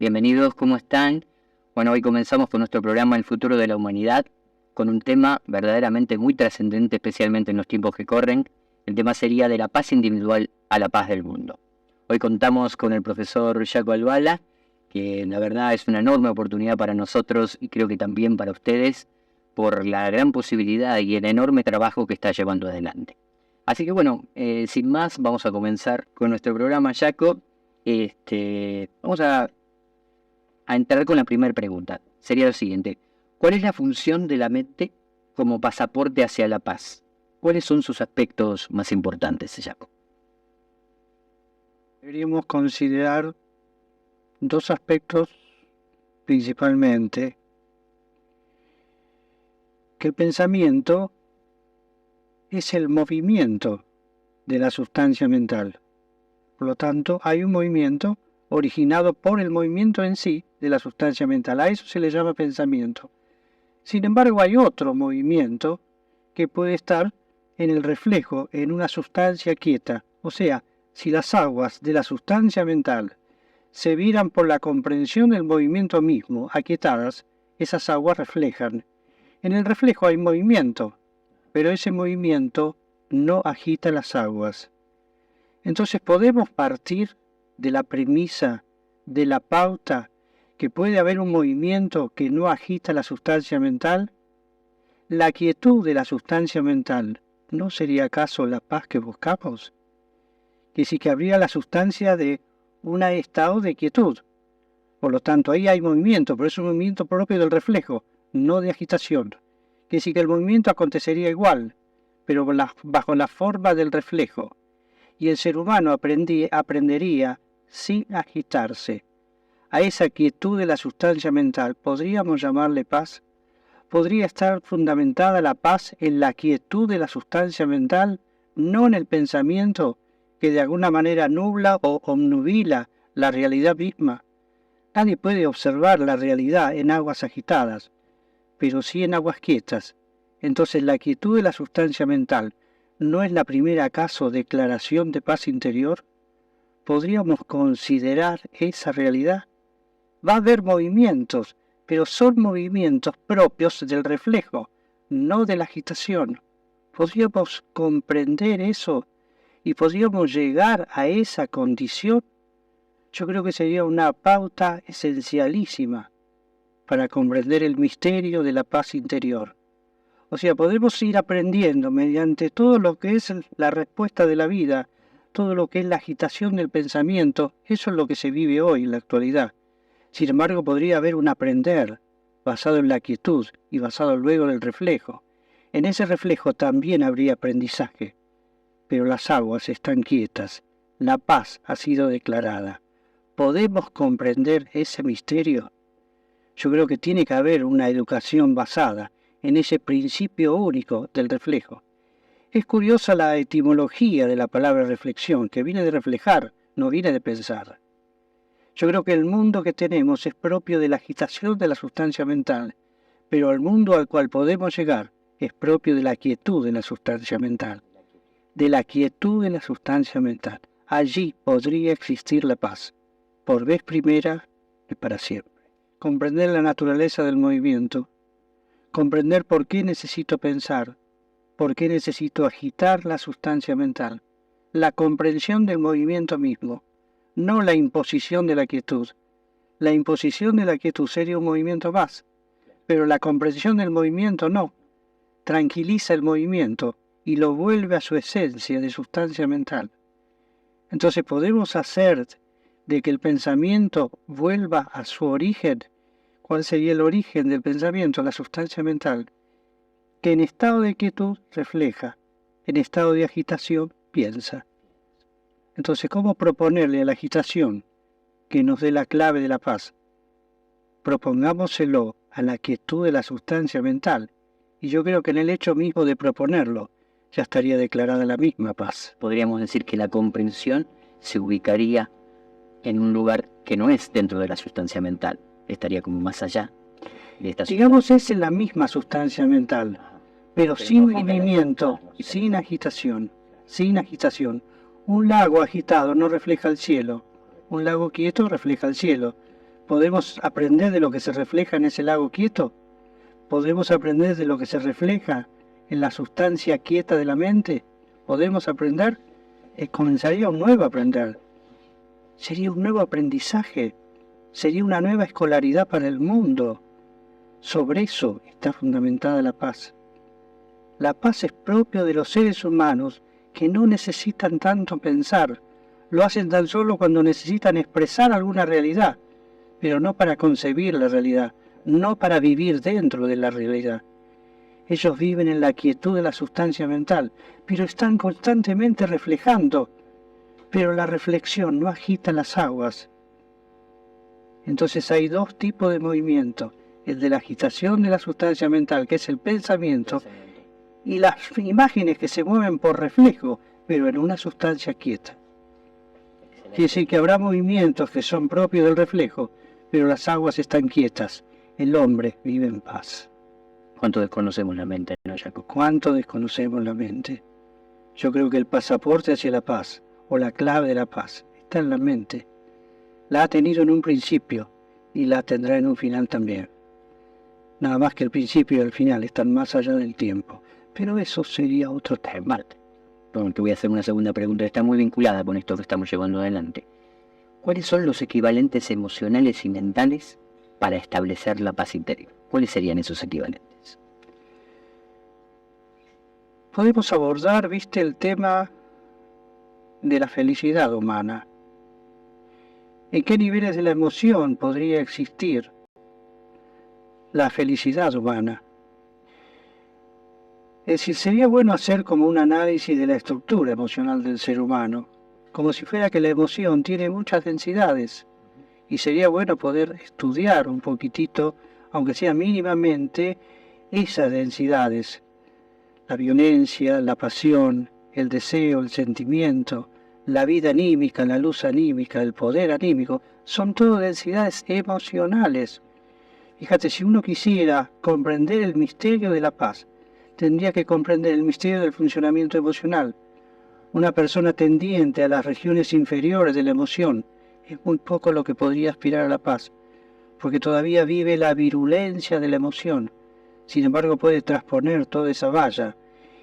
Bienvenidos, ¿cómo están? Bueno, hoy comenzamos con nuestro programa El futuro de la humanidad, con un tema verdaderamente muy trascendente, especialmente en los tiempos que corren. El tema sería de la paz individual a la paz del mundo. Hoy contamos con el profesor Jaco Albala, que la verdad es una enorme oportunidad para nosotros y creo que también para ustedes, por la gran posibilidad y el enorme trabajo que está llevando adelante. Así que bueno, sin más, vamos a comenzar con nuestro programa, Jaco. Vamos a entrar con la primera pregunta. Sería lo siguiente: ¿cuál es la función de la mente como pasaporte hacia la paz? ¿Cuáles son sus aspectos más importantes, Jaco? Deberíamos considerar dos aspectos principalmente. Que el pensamiento es el movimiento de la sustancia mental. Por lo tanto, hay un movimiento originado por el movimiento en sí de la sustancia mental. A eso se le llama pensamiento. Sin embargo, hay otro movimiento que puede estar en el reflejo, en una sustancia quieta. O sea, si las aguas de la sustancia mental se viran por la comprensión del movimiento mismo, aquietadas, esas aguas reflejan. En el reflejo hay movimiento, pero ese movimiento no agita las aguas. Entonces podemos partir de la premisa, de la pauta, que puede haber un movimiento que no agita la sustancia mental. La quietud de la sustancia mental, ¿no sería acaso la paz que buscamos? Que sí que habría la sustancia de un estado de quietud. Por lo tanto, ahí hay movimiento, pero es un movimiento propio del reflejo, no de agitación. Que sí que el movimiento acontecería igual, pero bajo la forma del reflejo. Y el ser humano aprendería sin agitarse. A esa quietud de la sustancia mental, ¿podríamos llamarle paz? ¿Podría estar fundamentada la paz en la quietud de la sustancia mental, no en el pensamiento que de alguna manera nubla o obnubila la realidad misma? Nadie puede observar la realidad en aguas agitadas, pero sí en aguas quietas. Entonces la quietud de la sustancia mental ¿no es la primera acaso declaración de paz interior? ¿Podríamos considerar esa realidad? Va a haber movimientos, pero son movimientos propios del reflejo, no de la agitación. ¿Podríamos comprender eso y podríamos llegar a esa condición? Yo creo que sería una pauta esencialísima para comprender el misterio de la paz interior. O sea, podemos ir aprendiendo mediante todo lo que es la respuesta de la vida, todo lo que es la agitación del pensamiento. Eso es lo que se vive hoy en la actualidad. Sin embargo, podría haber un aprender basado en la quietud y basado luego en el reflejo. En ese reflejo también habría aprendizaje, pero las aguas están quietas, la paz ha sido declarada. ¿Podemos comprender ese misterio? Yo creo que tiene que haber una educación basada en ese principio único del reflejo. Es curiosa la etimología de la palabra reflexión, que viene de reflejar, no viene de pensar. Yo creo que el mundo que tenemos es propio de la agitación de la sustancia mental, pero el mundo al cual podemos llegar es propio de la quietud de la sustancia mental. De la quietud de la sustancia mental. Allí podría existir la paz, por vez primera y para siempre. Comprender la naturaleza del movimiento, comprender por qué necesito pensar, por qué necesito agitar la sustancia mental, la comprensión del movimiento mismo, no la imposición de la quietud. La imposición de la quietud sería un movimiento más, pero la comprensión del movimiento no. Tranquiliza el movimiento y lo vuelve a su esencia de sustancia mental. Entonces podemos hacer de que el pensamiento vuelva a su origen. ¿Cuál sería el origen del pensamiento? La sustancia mental, que en estado de quietud refleja, en estado de agitación piensa. Entonces, ¿cómo proponerle a la agitación que nos dé la clave de la paz? Propongámoselo a la quietud de la sustancia mental, y yo creo que en el hecho mismo de proponerlo ya estaría declarada la misma paz. Podríamos decir que la comprensión se ubicaría en un lugar que no es dentro de la sustancia mental, estaría como más allá de esta sustancia. Digamos, es en la misma sustancia mental, pero sin movimiento, sin agitación, sin agitación. Un lago agitado no refleja el cielo, un lago quieto refleja el cielo. ¿Podemos aprender de lo que se refleja en ese lago quieto? ¿Podemos aprender de lo que se refleja en la sustancia quieta de la mente? ¿Podemos aprender? Comenzaría un nuevo aprender. Sería un nuevo aprendizaje. Sería una nueva escolaridad para el mundo. Sobre eso está fundamentada la paz. La paz es propio de los seres humanos que no necesitan tanto pensar. Lo hacen tan solo cuando necesitan expresar alguna realidad, pero no para concebir la realidad, no para vivir dentro de la realidad. Ellos viven en la quietud de la sustancia mental, pero están constantemente reflejando. Pero la reflexión no agita las aguas. Entonces hay dos tipos de movimiento: el de la agitación de la sustancia mental, que es el pensamiento, y las imágenes que se mueven por reflejo, pero en una sustancia quieta. Quiere decir que habrá movimientos que son propios del reflejo, pero las aguas están quietas. El hombre vive en paz. ¿Cuánto desconocemos la mente, no, Jacob? ¿Cuánto desconocemos la mente? Yo creo que el pasaporte hacia la paz, o la clave de la paz, está en la mente. La ha tenido en un principio y la tendrá en un final también. Nada más que el principio y el final están más allá del tiempo. Pero eso sería otro tema. Bueno, te voy a hacer una segunda pregunta, está muy vinculada con esto que estamos llevando adelante. ¿Cuáles son los equivalentes emocionales y mentales para establecer la paz interior? ¿Cuáles serían esos equivalentes? Podemos abordar, el tema de la felicidad humana. ¿En qué niveles de la emoción podría existir la felicidad humana? Es decir, sería bueno hacer como un análisis de la estructura emocional del ser humano, como si fuera que la emoción tiene muchas densidades, y sería bueno poder estudiar un poquitito, aunque sea mínimamente, esas densidades: la violencia, la pasión, el deseo, el sentimiento, la vida anímica, la luz anímica, el poder anímico, son todo densidades emocionales. Fíjate, si uno quisiera comprender el misterio de la paz, tendría que comprender el misterio del funcionamiento emocional. Una persona tendiente a las regiones inferiores de la emoción es muy poco lo que podría aspirar a la paz, porque todavía vive la virulencia de la emoción. Sin embargo, puede trasponer toda esa valla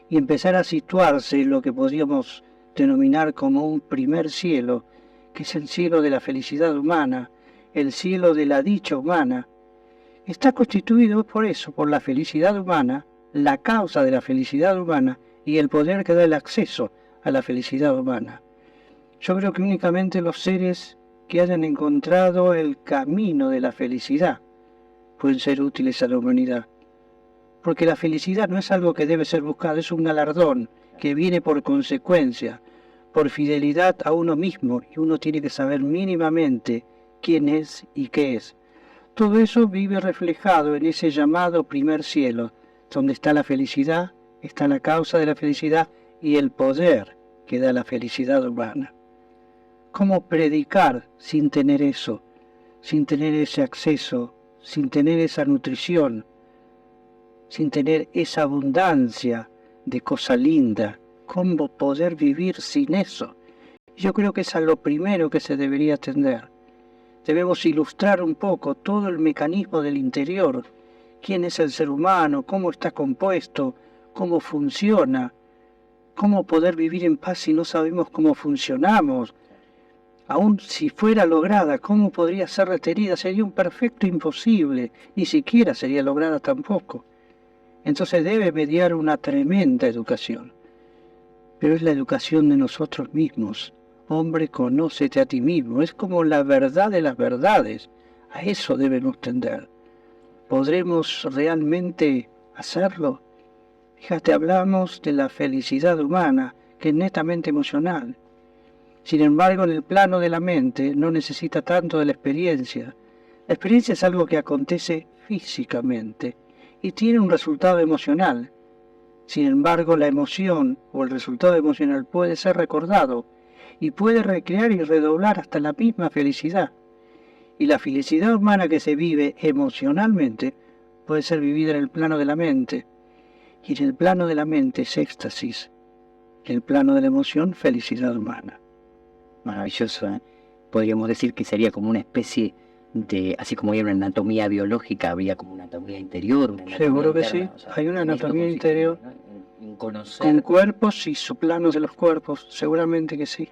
y empezar a situarse en lo que podríamos denominar como un primer cielo, que es el cielo de la felicidad humana, el cielo de la dicha humana. Está constituido por eso, por la felicidad humana, la causa de la felicidad humana y el poder que da el acceso a la felicidad humana. Yo creo que únicamente los seres que hayan encontrado el camino de la felicidad pueden ser útiles a la humanidad. Porque la felicidad no es algo que debe ser buscado, es un galardón que viene por consecuencia, por fidelidad a uno mismo, y uno tiene que saber mínimamente quién es y qué es. Todo eso vive reflejado en ese llamado primer cielo, donde está la felicidad, está la causa de la felicidad y el poder que da la felicidad humana. ¿Cómo predicar sin tener eso, sin tener ese acceso, sin tener esa nutrición, sin tener esa abundancia de cosa linda? ¿Cómo poder vivir sin eso? Yo creo que es a lo primero que se debería atender. Debemos ilustrar un poco todo el mecanismo del interior. ¿Quién es el ser humano? ¿Cómo está compuesto? ¿Cómo funciona? ¿Cómo poder vivir en paz si no sabemos cómo funcionamos? Aun si fuera lograda, ¿cómo podría ser retenida? Sería un perfecto imposible. Ni siquiera sería lograda tampoco. Entonces debe mediar una tremenda educación. Pero es la educación de nosotros mismos. Hombre, conócete a ti mismo. Es como la verdad de las verdades. A eso debemos tender. ¿Podremos realmente hacerlo? Fíjate, hablamos de la felicidad humana, que es netamente emocional. Sin embargo, en el plano de la mente no necesita tanto de la experiencia. La experiencia es algo que acontece físicamente y tiene un resultado emocional. Sin embargo, la emoción o el resultado emocional puede ser recordado y puede recrear y redoblar hasta la misma felicidad. Y la felicidad humana que se vive emocionalmente puede ser vivida en el plano de la mente. Y en el plano de la mente es éxtasis. En el plano de la emoción, felicidad humana. Maravilloso, ¿eh? Podríamos decir que sería como una especie así como hay una anatomía biológica, habría como una anatomía interior, una anatomía Seguro que interna. sí. O sea, Hay una en esto anatomía consiste, interior ¿no? En conocer. con cuerpos y subplanos de los cuerpos. Seguramente que sí.